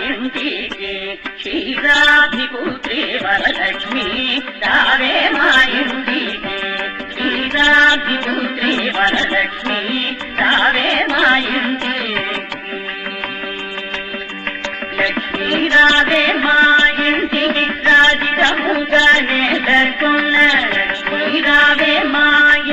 ఇంటికి క్షీరాబ్ధిపుత్రి వరలక్ష్మి రావే మా ఇంటికి క్షీరాబ్ధిపుత్రి వరలక్ష్మి రావే మా ఇంటికి లక్ష్మీ రావే మా ఇంటికి రాజితముగా నెలకొన్న లక్ష్మీ రావే మా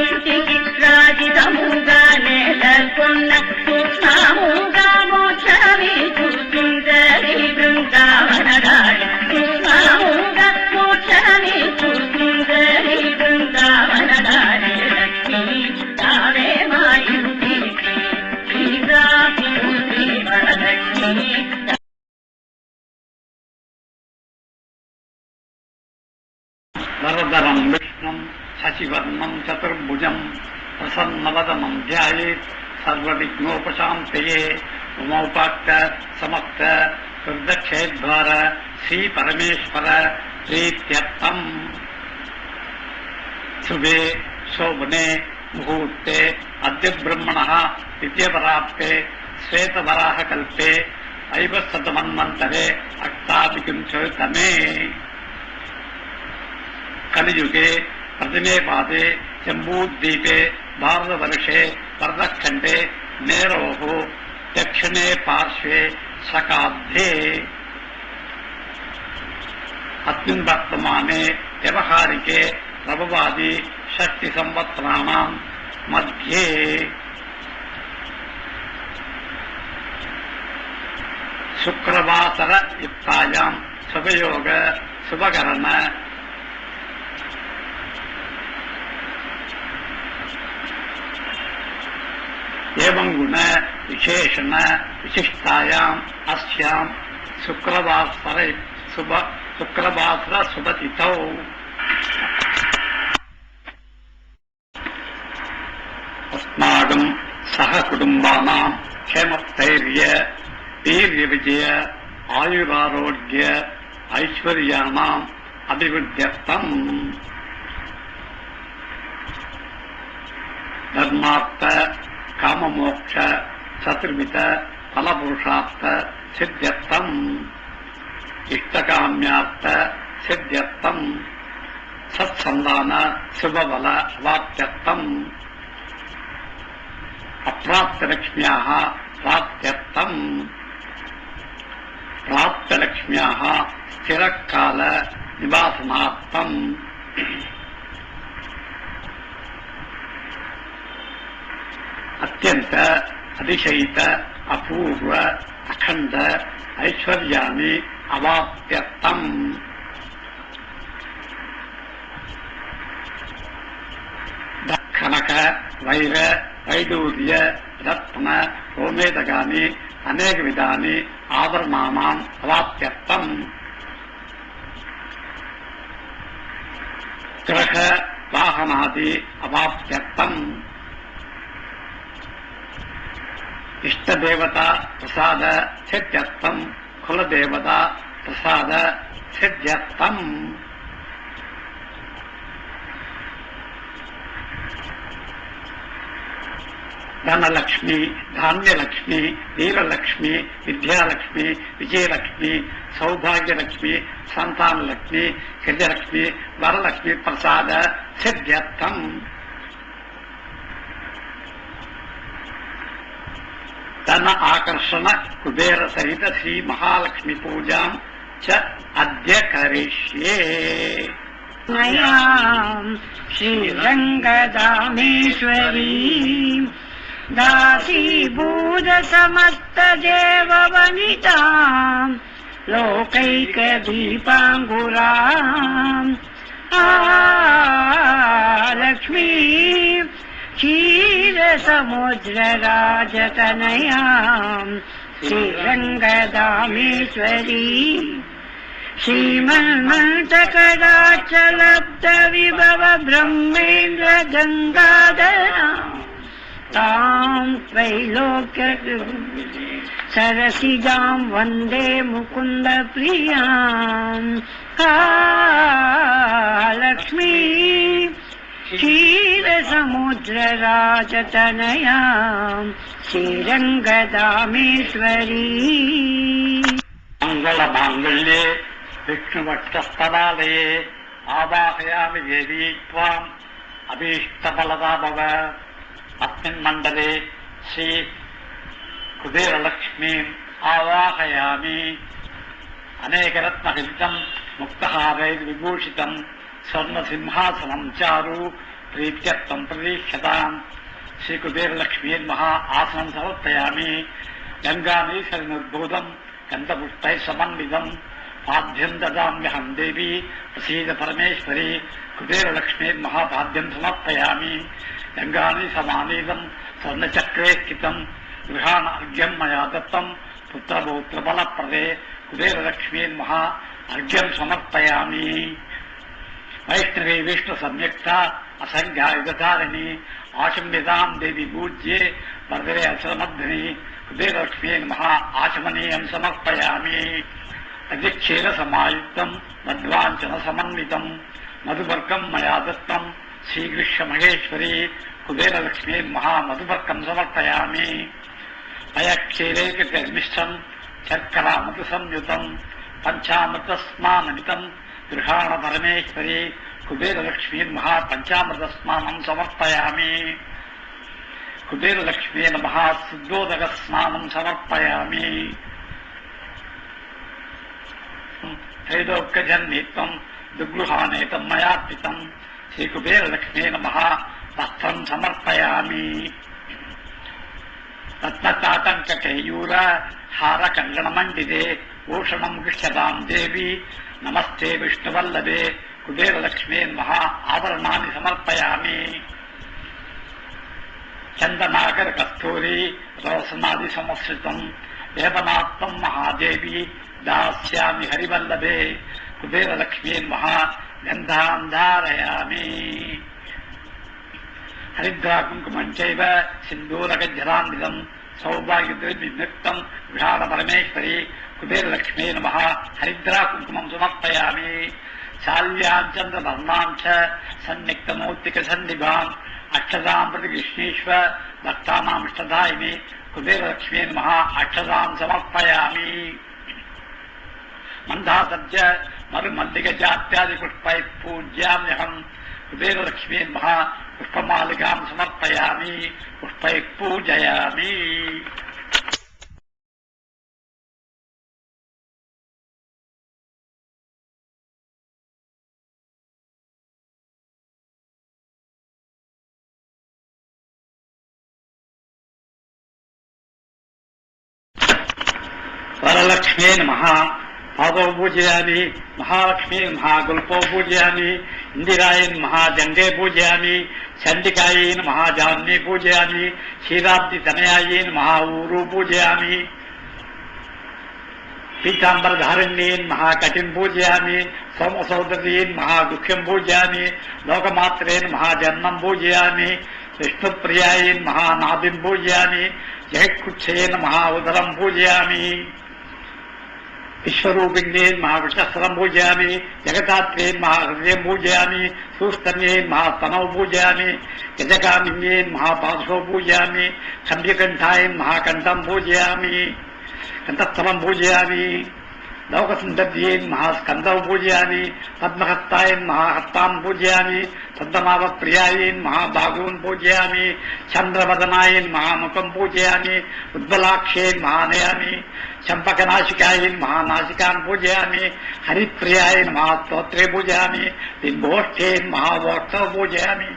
ఇంటికి రాజితముగా నెలకొన్న సుఖముగా మోక్షమిచ్చు సుందరి బృందావనరాణి సుఖముగా మోక్షమిచ్చు సుందరి బృందావనరాణి లక్ష్మీ రావే మా ఇంటికి శ్రీరాపుత్రి వరలక్ష్మి వరదరం విష్ణుం శశివర్ణం చతుర్భుజం ప్రసన్నవదనం ధ్యాయేత్ సర్వవిఘ్నోపశాంతయే ఉమౌపాక్త సమస్త దుర్దక్షేద్వార శ్రీ పరమేశ్వర ప్రీత్యర్థం శుభే శోభనే ముహూర్తే అద్య బ్రహ్మణః విద్యవరాప్తే శ్వేతవరాహకల్పే ఐవశతమన్వంతరే అష్టాభికింశోతమే కలియుగే ప్రథమే పాదే జంబూద్వీపే భారతవర్షే వరదఖండే మేరోః దక్షిణే పార్శ్వే శకాబ్దే అస్మిన్ వర్తమానే వ్యవహారికే ప్రభవాది షష్టి సంవత్సరాణాం మధ్యే శుక్రవాసర యుక్తాయాం శుభయోగ శుభకరణ एवं गुण विशेषण विशिष्टायाम अस्याम शुक्रवासर शुभतिथौ अस्माकं सहकुटुम्बानां क्षेमस्थैर्य वीर्य विजय आयुरारोग्य ऐश्वर्याणाम् अभिवृद्ध्यर्थम् धर्मार्थ काममोक्ष चतुर्विध फलपुरुषार्थ सिद्ध्यर्थम् इष्टकाम्यार्थ सिद्ध्यर्थम् सत्संधान शुभबल अवाप्त्यर्थम् अप्राप्तलक्ष्म्याः प्राप्त्यर्थम् प्राप्तलक्ष्म्याः स्थिरकाल निवासनार्थम् अत्यंत अतिशयित अपूर्व अखंड ऐश्वर्याणि अवाप्त्यर्थम् खनक वैर वैडूर्य रत्न गोमेदकानि अनेक विधानि आभरणानाम् अवाप्त्यर्थम् गृह वाहनादि अवाप्त्यर्थम् इष्टदेवता प्रसाद सिद्ध्यर्थम् कुलदेवता प्रसाद सिद्ध्यर्थम् धनलक्ष्मी धान्यलक्ष्मी वीरलक्ष्मी विद्यालक्ष्मी विजयलक्ष्मी सौभाग्यलक्ष्मी संतानलक्ष्मी गजलक्ष्मी वरलक्ष्मी प्रसाद सिद्ध्यर्थम् धन आकर्षण कुबेर सहित श्री महालक्ष्मी पूजा च अद्य करिष्ये। श्रीरंगदामेश्वरी दासीभूत समस्त देव वनिता लोकैक दीपांगुरा लक्ष्मी क्षीर समुद्र राजतनयाम् श्रीरंगदामेश्वरी श्रीमन्मथकटाक्षलब्ध विभव ब्रह्मेन्द्र गंगाधरा ताम् त्रैलोक्य सरसिजाम् वन्दे मुकुन्द प्रियाम् लक्ष्मी क्षीर समुद्र राजतनयाम् श्रीरंगदामेश्वरी। మంగళమాంగళ్యే విష్ణువక్షస్థలాలయే ఆవాహయామి దేవీ త్వాం అభీష్టఫలదా భవ. అస్మిన్ మండలే శ్రీ కుబేరలక్ష్మీం ఆవాహయామి. అనేకరత్నఖచితం ముక్తహారైర్విభూషితం స్వర్ణసింహాసనం చారు ప్రీత్యర్థం ప్రదీక్షతాం. శ్రీ కుబేరలక్ష్మీర్మహా ఆసనం సమర్పయామి. గంగానీశ్వరినుద్భూతం గంధపుష్పై సమన్వితం పాద్యం దదామ్యహం దేవి ప్రసీద పరమేశ్వరి. కుబేరలక్ష్మీర్మహాపాద్యం సమర్పయామి. గంగాని సమానీతం స్వర్ణచక్రే స్థితం గృహాణ అర్ఘ్యం మయా దత్తం పుత్రపౌత్రఫలప్రదే. కుబేరలక్ష్మీర్మహా అర్ఘ్యం సమర్పయామి. వైష్ణవీ విష్ణు సంయుక్త అసంఖ్యాయుధారిణి ఆశంవితాం దేవి పూజ్యే వరదరే అసమర్థిని. కుబేరలక్ష్మీర్మహా ఆచమనీయం సమర్పయామి. అధిక్షీర సమాయుక్తం మధ్వాంచన సమన్వితం మధువర్గం మయా దత్తం శ్రీకృష్ణ మహేశ్వరి. కుబేరలక్ష్మీర్మహా మధువర్గం సమర్పయామి. అయక్షీరైకమిష్టం శర్కరామృత సంయుతం పంచామృతస్నానమితం గృహాణ పరమేశ్వరి. కుబేరలక్ష్మీర్మహా పంచామృత స్నానం సమర్పయామి. కుబేరలక్ష్మీర్మహా శుద్ధోదక స్నానం సమర్పయామి. త్రైలోక్యజన్నిత్వం దుగృహానేతం మయార్పితం. శ్రీ కుబేరలక్ష్మీర్మహా వస్త్రం సమర్పయామి. రత్నతాటంకకేయూర హార కంగణమండితే భూషణం గృహ్యతాం దేవి నమస్తే విష్ణువల్లభే. కుబేరలక్ష్మీర్మహా ఆభరణాన్ని సమర్పయామి. చందనాగర కస్తూరి రోసనాది సంవత్సృతం వేపనాత్మం మహాదేవి దాస్యామి హరివల్లభే. కుబేరలక్ష్మీర్మహా గంధాం ధారయామి. హరిద్రాకుంకుమంచైవ సింధూరగజ్జలాన్వితం సౌభాగ్యద్విర్నిక్తం గృహాణ పరమేశ్వరి. కుబేరలక్ష్మీర్మహా హరిద్రాకుంకుమం సమర్పయామి. శాల్యాం చంద్రవర్ణాం చ సన్నిక్తమౌక్తిక సన్నిభాం అక్షతాం ప్రతి కృష్ణీశ్వ భక్తానామిష్టదాయిని. కుబేరలక్ష్మీర్మహా అక్షతాం సమర్పయామి. మందాసజ్జ మరుమల్లిక జాత్యాది పుష్పై పూజ్యామ్యహం. కుబేరలక్ష్మీర్మహా పుష్పమాలికాం సమర్పయామి. పుష్పై పూజయామి. వరలక్ష్మీ నమః పాదౌ పూజయామి. మహాలక్ష్మీ నమః గుల్పౌ పూజయామి. ఇందిరాయ నమః జంగే పూజయామి. చండికాయై నమః జాహ్నవీ పూజయామి. క్షీరాబ్ది తనయాయై నమః ఊరు పూజయామి. పీతాంబరధారిణ్యై నమః కటిం పూజయామి. సోమసౌదర్యై నమః గుఖ్యం పూజయామి. లోకమాత్రే నమః జన్మం పూజయామి. విష్ణుప్రియాయ నమః నాభిం పూజయామి. జయకుక్షయే నమః ఉదరం పూజయామి. విశ్వరూపిణ్యే నమః వృషస్థలం పూజయామి. జగదాత్రే నమః హృదయం పూజయామి. సూస్తన్యే నమః స్తనౌ పూజయామి. గజగామిన్యే నమః పార్శ్వౌ పూజయామి. కంఠ్యకంఠాయ నమః కంఠం పూజయామి. కంఠస్థలం పూజయామి. లోకసుందర్యే నమః స్కందౌ పూజయామి. పద్మహస్తాయ నమః హస్తాన్ పూజయామి. పద్మనాభప్రియాయ నమః బాహూన్ పూజయామి. చంద్రవదనాయ నమః ముఖం పూజయామి. ఉద్బలాక్షే నమః నయామి. చంపకనాశికాయ నమః నాసికాన్ పూజయామి. హరిప్రియాయ నమః స్తోత్రే పూజయామి. బింబోష్ఠే నమః వోక్షౌ పూజయామి.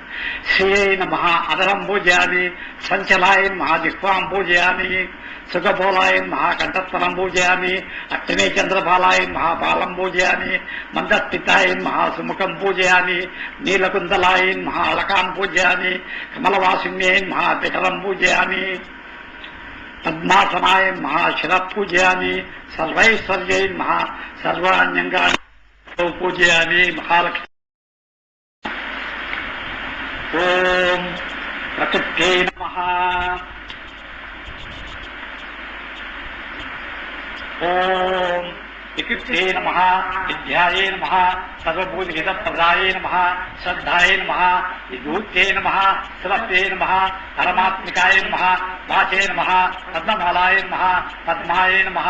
శ్రియై నమః అదరం పూజయామి. సంచలాయ నమః జిహ్వాం పూజయామి. సుఖబోలాయ నమః కంఠస్థలం పూజయామి. అష్టమే చంద్రపాలాయ నమః పాలం పూజయామి. మందస్థితాయ నమః సుముఖం పూజయామి. నీలకుందలాయ నమః అలకాన్ పూజయామి. కమలవాసిన్యై నమః పితరం పూజయామి. పద్మాసనాయ నమః శిరః పూజయామి. సర్వైశ్వర్యై నమః సర్వాణ్యంగాని పూజయామి. మహాలక్ష్మి ఓం ప్రకృత్యై నమః. ఓం వికృతే నమః. విద్యాయే నమః. सर्वभूतहितप्रदाय नमः श्रद्धाय नमः विभूत्यै नमः शिवस्यै नमः परमात्मिकाय नमः वाचे नमः पद्ममालाय नमः पद्माय नमः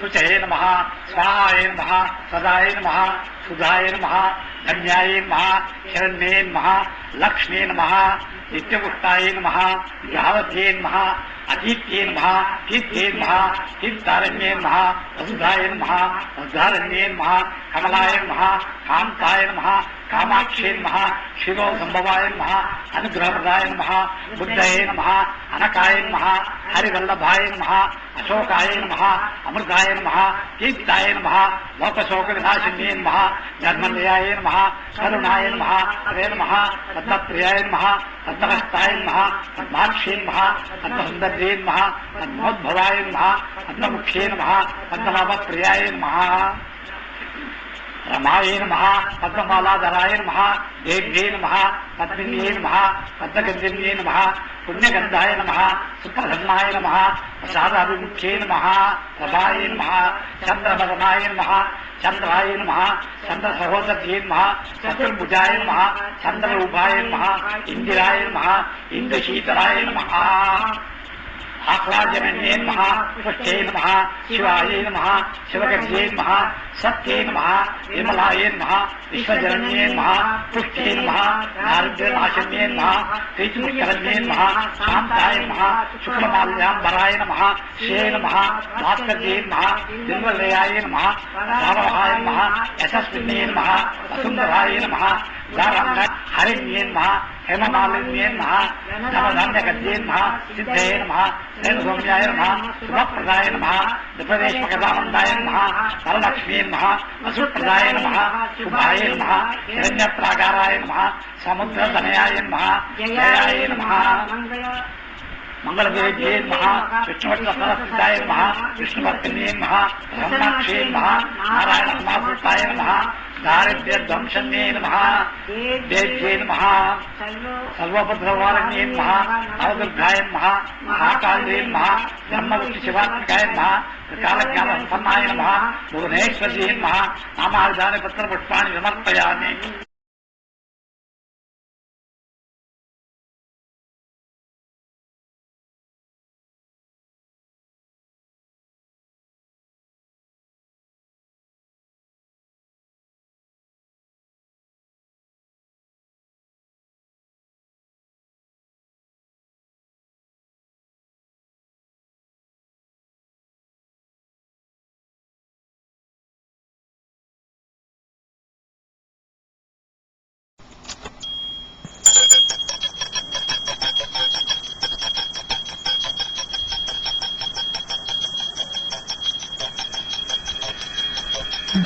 शुचये नमः स्वाहाय नमः सदाय नमः सुधाय नमः धन्याय नमः हिरण्ये नमः लक्ष्मी नमः नित्यपुष्टाय नमः यावत्ये नमः अतीत्ये नमः तीर्थ्ये नमः तीर्थारण्ये नमः वसुधाय नमः वसुधारण्ये नमः कमलाय नमः कान्ताय नमः कामाक्षे नमः शिरो संभवाय नमः अनुग्रहप्रदाय नमः बुद्धये नमः अनकाय नमः हरिवल्लभाय नमः अशोकाय नमः अमृताय नमः तीर्थाय नमः लोकशोकविनाशिन्ये नमः धर्मलयाय नमः करुणाय नमः हरे नमः पद्मप्रियाय नमः पद्महस्ताय नमः पद्माक्षे नमः पद्मसुन्दर्ये नमः पद्मोद्भवाय नमः पद्ममुख्ये नमः पद्मनाभप्रियाय नमः रमाय नमः पद्ममालाधराय नमः देव्ये नमः पद्मिन्ये नमः पद्मगन्धिन्ये नमः पुण्यगन्धाय नमः सुप्रसन्नाय नमः प्रसादाभिमुख्ये नमः प्रभाय नमः चन्द्रवदनाय नमः चन्द्राय नमः चन्द्रसहोदर्ये नमः चतुर्भुजाय नमः चन्द्ररूपाय नमः इन्दिराय नमः इन्द्रशीतलाय नमः आह्लादजनन्ये नमः पुष्टे नमः शिवाय नमः शिवगर्जे नमः सत्ये नमः विमलाय नमः विश्वजनन्ये नमः पुष्टे नमः दारिद्र्यनाशन्ये नमः प्रीतिपुष्करण्ये नमः शान्ताय नमः शुक्लमाल्याम्बराय नमः श्रिये नमः भास्कर्ये नमः दिल्वलयाय नमः सावहाय नमः यशस्विन्ये नमः वसुन्धराय नमः हरिण्ये नमः हेममालिन्ये नमः नवधान्यगद्ये नमः सिद्धये नमः सौम्याय नमः शुभप्रदाय नमः द्विपदेशमकदानन्दाय नमः वरलक्ष्मी नमः वसुप्रदाय नमः शुभाय नमः हिरण्यप्राकाराय नमः समुद्रतनयाय नमः जयाय नमः मंगलदेव्ये नमः विष्णुवत्सरस्थिताय नमः विष्णुवर्तिन्ये नमः ब्रह्माक्षे नमः नारायणसमावृताय नमः दारिद्र्यध्वंसन्ये नमः देव्ये नमः सर्वोपद्रवारण्ये नमः नवदुर्गाय नमः महाकाल्ये नमः ब्रह्मविष्णुशिवात्मिकाय नमः कालज्ञानसम्पन्नाय नमः भुवनेश्वर्ये नमः नामार्जानि पत्रपुष्पाणि समर्पयामि।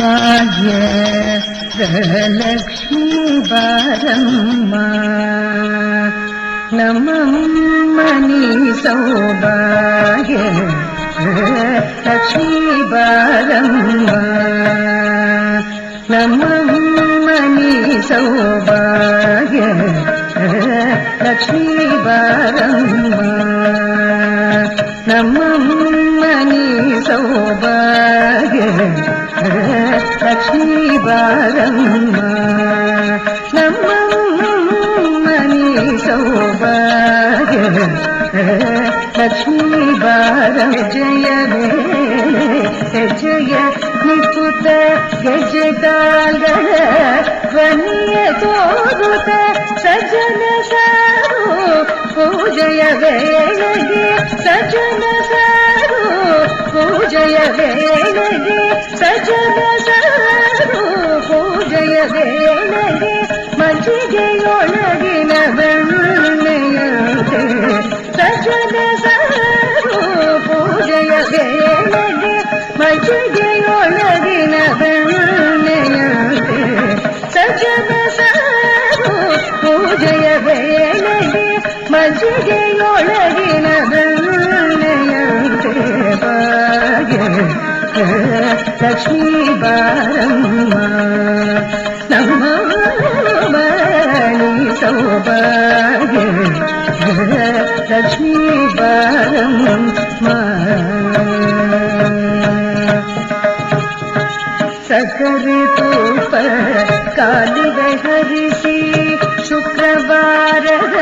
ಭಾಗ್ಯ ಲಕ್ಷ್ಮೀ ಬಾರಮ್ಮ ನಮ್ಮಮ್ಮನಿ ಸೌಭಾಗ್ಯ ಲಕ್ಷ್ಮೀ ಬಾರಮ್ಮ ನಮ್ಮಮ್ಮನಿ ಸೌಭಾಗ್ಯ ಲಕ್ಷ್ಮೀ ಬಾರಮ್ಮ ನಮ್ಮಮ್ಮನಿ ಸೌಭಾಗ್ಯ ಲಕ್ಷ್ಮೀ ಬಾರಮ್ಮ ನಮ್ಮಮ್ಮನಿ ಸೌಭಾಗ್ಯ ಲಕ್ಷ್ಮೀ ಬಾರಮ್ಮ ಜಯವೇ ಜಯ ನಿಪುತ ಗಜಕಾಲಗಳ ಧ್ವನಿಯ ತೋರುತ ಸಜನ ಸಾರು ಪೂಜೆಯ ವೇಳೆಗೆ ಸಜನ ಸಾರು ಪೂಜೆಯ ವೇಳೆಗೆ ಸಜನ ಸಾರು ಪೂಜೆಯ ವೇಳೆಗೆ ಮಜ್ಜಿಗೆಯೊಳಗಿನ ಬೆಣ್ಣೆಯಂತೆ ಸಜನ ಸಾರು ಪೂಜೆಯ ವೇಳೆಗೆ ಮಜ್ಜಿಗೆಯೊಳಗಿನ ಬೆಣ್ಣೆಯಂತೆ ಸಜನ ಸಾರು ಪೂಜೆಯ ವೇಳೆಗೆ ಮಜ್ಜಿಗೆಯೊಳಗಿನ ಬೆಣ್ಣೆಯಂತೆ ಭಾಗ್ಯ ಲಕ್ಷ್ಮೀ ಬಾರಮ್ಮ ನಮ್ಮ ಮಣಿ ಸೌಭಾಗ್ಯ ಲಕ್ಷ್ಮೀ ಬಾರಮ್ಮ ಸಕ್ಕರೆ ತೂಪ ಹರಿಸಿ ಶುಕ್ರವಾರದ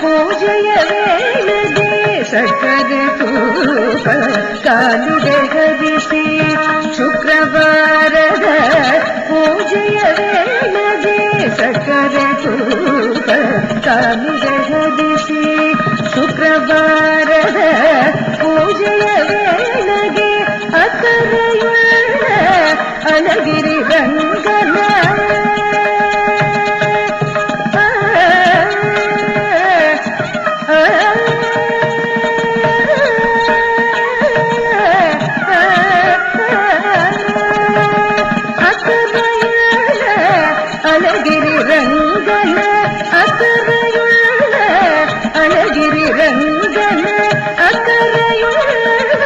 ಪೂಜೆಯ ವೇಳೆಗೆ ಸಕ್ಕರೆ ತೂಪ ಕಾಲಿಗೆ ಹರಿಸಿ ಶುಕ್ರವಾರದ ಪೂಜೆಯ ವೇಳೆಗೆ ಸಕ್ಕರೆ ತೂಪ ಕಾಲಿಗೆ ಹರಿಸಿ ಶುಕ್ರವಾರದ ಪೂಜೆಯ ವೇಳೆಗೆ ಅಕರೆಯುಳ್ಳ ಅನಗಿರಿ ರಂಗನ ಅಲಗಿರಿ ರಂಗನ ಅಕರೆಯುಳ್ಳ ಅಲಗಿರಿ ರಂಗನ ಅಕರೆಯುಳ್ಳ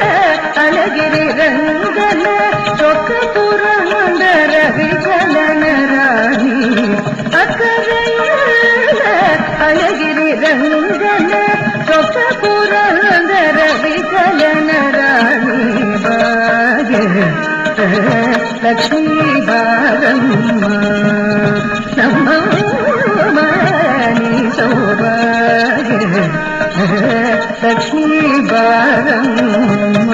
ಅಲಗಿರಿ ರಂಗನ ಚೊಕ್ಕಪುರ ಮಂದರ ವಿಚಲನ ರಾಣಿ ಅಕರೆಯುಳ್ಳ ಅಲಗಿರಿ ರಂಗನ ಚೊಕ್ಕಪುರ ಮಂದರ ವಿಚಲನ ರಾಣಿ ಬಾಗೆ ಲಕ್ಷ್ಮೀ ಬಾರಮ್ಮ ನಮ್ಮ ಮನಿ ಸೌಭಾಗ್ಯ ಲಕ್ಷ್ಮೀ ಬಾರಮ್ಮ